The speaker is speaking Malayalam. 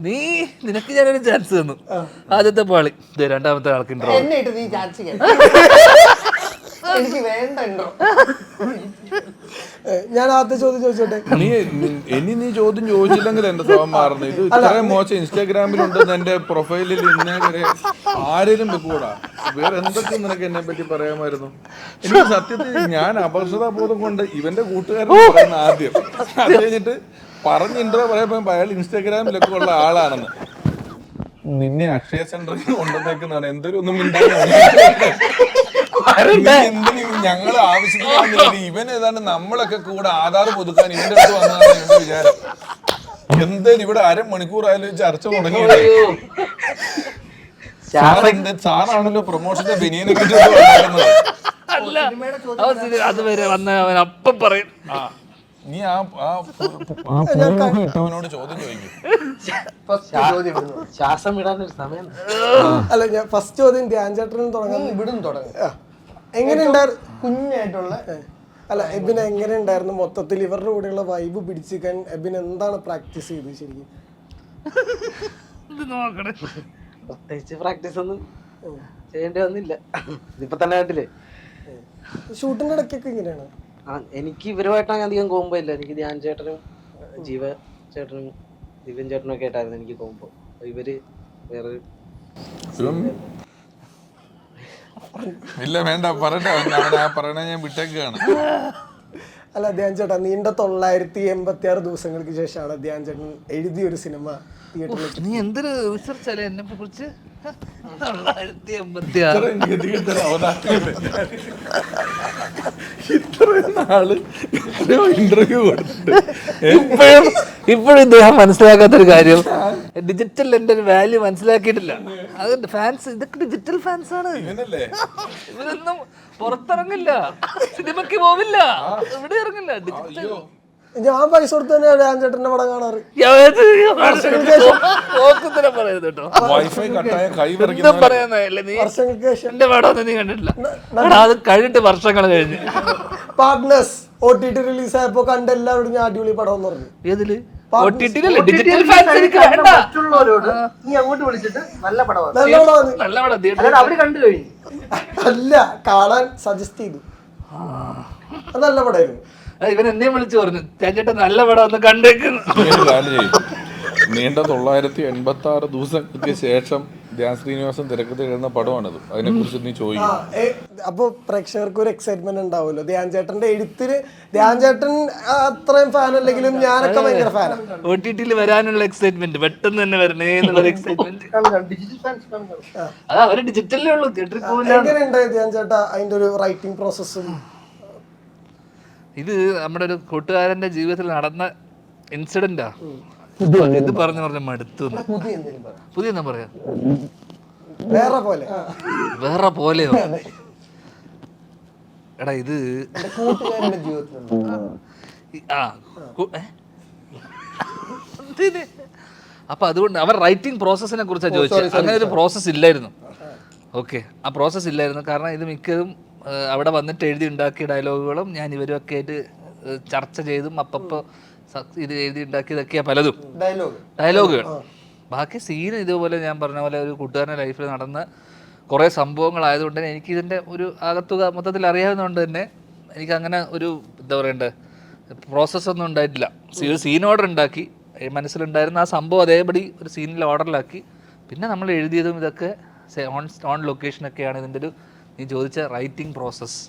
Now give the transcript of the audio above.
നിനക്ക് ഞാനൊരു ചാൻസ് തന്നു. ആദ്യത്തെ പാളി, രണ്ടാമത്തെ ആൾക്ക് ഞാൻ ആദ്യത്തെ ചോദ്യം ചോദിച്ചോട്ടെ. നീ ചോദ്യം ചോദിച്ചില്ലെങ്കിൽ എന്റെ സ്വഭാവം മാറുന്നു. ഇത് ഇത്രയും മോശം ഇൻസ്റ്റാഗ്രാമിലുണ്ടെന്ന് എന്റെ പ്രൊഫൈലിൽ ഇന്നേ വരെ ആരെങ്കിലും വെക്കൂടാ. വേറെ എന്തൊക്കെ നിനക്ക് എന്നെ പറ്റി പറയാമായിരുന്നു? എനിക്ക് സത്യത്തിൽ ഞാൻ അപകർഷതാബോധം കൊണ്ട് ഇവന്റെ കൂട്ടുകാരൻ പറയുന്ന ആദ്യം, അത് കഴിഞ്ഞിട്ട് പറഞ്ഞ ഇൻട്രോ പറയുമ്പോ അയാൾ ഇൻസ്റ്റാഗ്രാമിലൊക്കെ ഉള്ള ആളാണെന്ന്. നിന്നെ അക്ഷയ സെന്ററിൽ കൊണ്ടുവന്നേക്കുന്നതാണ്. എന്തൊരു ഒന്നും ഞങ്ങൾ ആവശ്യത്തിന് ഇവൻ ഏതാണ്ട് നമ്മളൊക്കെ കൂടെ ആധാർ പുതുക്കാൻ ഇവന്റെ അടുത്ത് വന്നതാണ് എന്റെ വിചാരം. എന്തായാലും ഇവിടെ അരമണിക്കൂറായാലും ചർച്ച തുടങ്ങി. സാറാണല്ലോ പ്രൊമോഷന്റെ ബനിയനൊക്കെ അതുവരെ വന്ന അവൻ അപ്പം പറയും. നീ ഇട്ടവനോട് ചോദ്യം ചോദിക്കും. ശ്വാസം വിടാനൊരു സമയം. അല്ല, ഞാൻ ഫസ്റ്റ് ചോദ്യം ധ്യാൻ ചേട്ടനും തുടങ്ങാം. ഇവിടുന്ന് തുടങ്ങും. എങ്ങനെയുണ്ടായിരുന്നു കുഞ്ഞായിട്ടുള്ള? അല്ല, എബിൻ എങ്ങനെ ഉണ്ടായിരുന്നു മൊത്തത്തിൽ ഇവരുടെ കൂടെയുള്ള വൈബ് പിടിച്ചിരിക്കാൻ? എബിൻ എന്താണ് പ്രാക്ടീസ് ചെയ്തത് ശരിക്കും? പ്രത്യേകിച്ച് പ്രാക്ടീസ് ഒന്നും ചെയ്യേണ്ടി വന്നില്ല. ഇതിപ്പോ തന്നെ കണ്ടില്ലേ ഷൂട്ടിന്റെ ഇടയ്ക്കൊക്കെ ഇങ്ങനെയാണ്. എനിക്ക് ഇവരുമായിട്ടാണ് അധികം കോമ്പോ ഇല്ല. എനിക്ക് ധ്യാൻ ചേട്ടനും ജീവ ചേട്ടനും ദിവ്യൻ ചേട്ടനും ഒക്കെ ആയിട്ടായിരുന്നു എനിക്ക് കോമ്പോ. ഇവര് വേറെ ഇല്ല, വേണ്ട പറയട്ടെ. പറയണ ഞാൻ വിട്ടേക്കാണ്. അല്ല ധ്യാൻ ചേട്ടാ, നീണ്ട 986 ദിവസങ്ങൾക്ക് ശേഷമാണ് ധ്യാൻ ചേട്ടൻ എഴുതിയൊരു സിനിമ തിയേറ്ററിൽ. നീ എന്തൊരു റിസർച്ച് എന്നെ കുറിച്ച്. ഇന്റർവ്യൂ കൊടുത്തിട്ട് ഇപ്പോഴും ഇദ്ദേഹം മനസ്സിലാക്കാത്തൊരു കാര്യം, ഡിജിറ്റൽ എന്റെ ഒരു വാല്യൂ മനസ്സിലാക്കിയിട്ടില്ല. അത് ഫാൻസ്, ഇതൊക്കെ ഡിജിറ്റൽ ഫാൻസ് ആണ്. ഇവരൊന്നും പുറത്തിറങ്ങില്ല, സിനിമയ്ക്ക് പോവില്ല, ഇവിടെ ഇറങ്ങില്ല. ഡിജിറ്റൽ ഞാൻ പൈസ കൊടുത്ത് തന്നെ ധ്യാൻ ചേട്ടന്റെ പടം കാണാറ്. വൈഫൈ കട്ടായ കൈ വർഷങ്ങൾക്ക് ശേഷം എന്റെ പടമൊന്നും നീ കണ്ടിട്ടില്ല. അത് കഴിഞ്ഞിട്ട് വർഷങ്ങൾ കഴിഞ്ഞ് പാർട്ട്നേഴ്സ് OTT റിലീസ് ആയപ്പോ കണ്ട എല്ലാവരോടും ഞാൻ അടിപൊളി പടം എന്ന് പറഞ്ഞു. ഏതില്? ഡിജിറ്റൽ ഫാൻസ് എനിക്ക് വേണ്ട. മറ്റുള്ളവരോട് നീ അങ്ങോട്ട് വിളിച്ചിട്ട് നല്ല പടമാണ്, നല്ല പടമാണ്. നല്ല പടം അവര് കണ്ടു കഴിഞ്ഞു. അല്ല, കാണാൻ സജസ്റ്റ് ചെയ്തു. അത് നല്ല പടമായിരുന്നു. ഇവൻ എന്നെ വിളിച്ചു പറഞ്ഞു, ചേട്ടൻ നല്ല പടം ഒന്ന് കണ്ടേക്കുന്നു. നീണ്ട 986 ദിവസങ്ങൾക്ക് ശേഷം ധ്യാൻ ശ്രീനിവാസൻ തിരക്കഥ എഴുതുന്ന പടമാണത്. അതിനെ കുറിച്ച് നീ ചോദിക്കും. അപ്പൊ പ്രേക്ഷകർക്ക് ഒരു എക്സൈറ്റ്മെന്റ് ഉണ്ടാവുമല്ലോ. ധ്യാൻ ചേട്ടന്റെ എഴുത്തിന്, ധ്യാൻ ചേട്ടൻ അത്രയും ഫാൻ അല്ലെങ്കിലും ഞാനൊക്കെ ഭയങ്കര ഫാനാണ്. OTT വരാനുള്ള എക്സൈറ്റ്മെന്റ്, പെട്ടെന്ന് തന്നെ വരണേ എന്നുള്ളൊരു എക്സൈറ്റ്മെന്റ്. അത് അവര് ഡിജിറ്റലേ ഉള്ളൂ, തിയേറ്ററിൽ പോകില്ല. എങ്ങനെയുണ്ട് ധ്യാൻ ചേട്ടാ അതിന്റെ ഒരു റൈറ്റിംഗ് പ്രോസസ്സും? ഇത് നമ്മുടെ ഒരു കൂട്ടുകാരന്റെ ജീവിതത്തിൽ നടന്ന ഇൻസിഡന്റാ. ഇത് പറഞ്ഞു മടുത്തു. പുതിയ എന്താ പറയാ, വേറെ പോലെയോ? എടാ ഇത് കൂട്ടുകാരുടെ ജീവിതത്തിലുണ്ട്. അപ്പൊ അതുകൊണ്ട് അവർ റൈറ്റിംഗ് പ്രോസസ്സിനെ കുറിച്ചാണ് ചോദിച്ചത്. അങ്ങനെ ഒരു പ്രോസസ്സ് ഇല്ലായിരുന്നു. ഓക്കെ, ആ പ്രോസസ്സ് ഇല്ലായിരുന്നു. കാരണം ഇത് മിക്കതും അവിടെ വന്നിട്ട് എഴുതി ഉണ്ടാക്കിയ ഡയലോഗുകളും ഞാൻ ഇവരൊക്കെ ആയിട്ട് ചർച്ച ചെയ്തും അപ്പപ്പോൾ ഇത് എഴുതി ഉണ്ടാക്കിയതൊക്കെയാ പലതും ഡയലോഗുകൾ. ബാക്കി സീൻ ഇതുപോലെ ഞാൻ പറഞ്ഞ പോലെ ഒരു കൂട്ടുകാരൻ്റെ ലൈഫിൽ നടന്ന കുറേ സംഭവങ്ങളായതുകൊണ്ട് തന്നെ എനിക്ക് ഇതിൻ്റെ ഒരു ആകത്തുക മൊത്തത്തിൽ അറിയാവുന്നതുകൊണ്ട് തന്നെ എനിക്ക് അങ്ങനെ ഒരു എന്താ പറയണ്ടേ പ്രോസസ്സൊന്നും ഉണ്ടായിട്ടില്ല. ഒരു സീൻ ഓർഡർ ഉണ്ടാക്കി, മനസ്സിലുണ്ടായിരുന്ന ആ സംഭവം അതേപടി ഒരു സീനിൽ ഓർഡറിലാക്കി, പിന്നെ നമ്മൾ എഴുതിയതും ഇതൊക്കെ ഓൺ ലൊക്കേഷനൊക്കെയാണ് ഇതിൻ്റെ ഒരു നീ ചോദിച്ച റൈറ്റിംഗ് പ്രോസസ്സ്.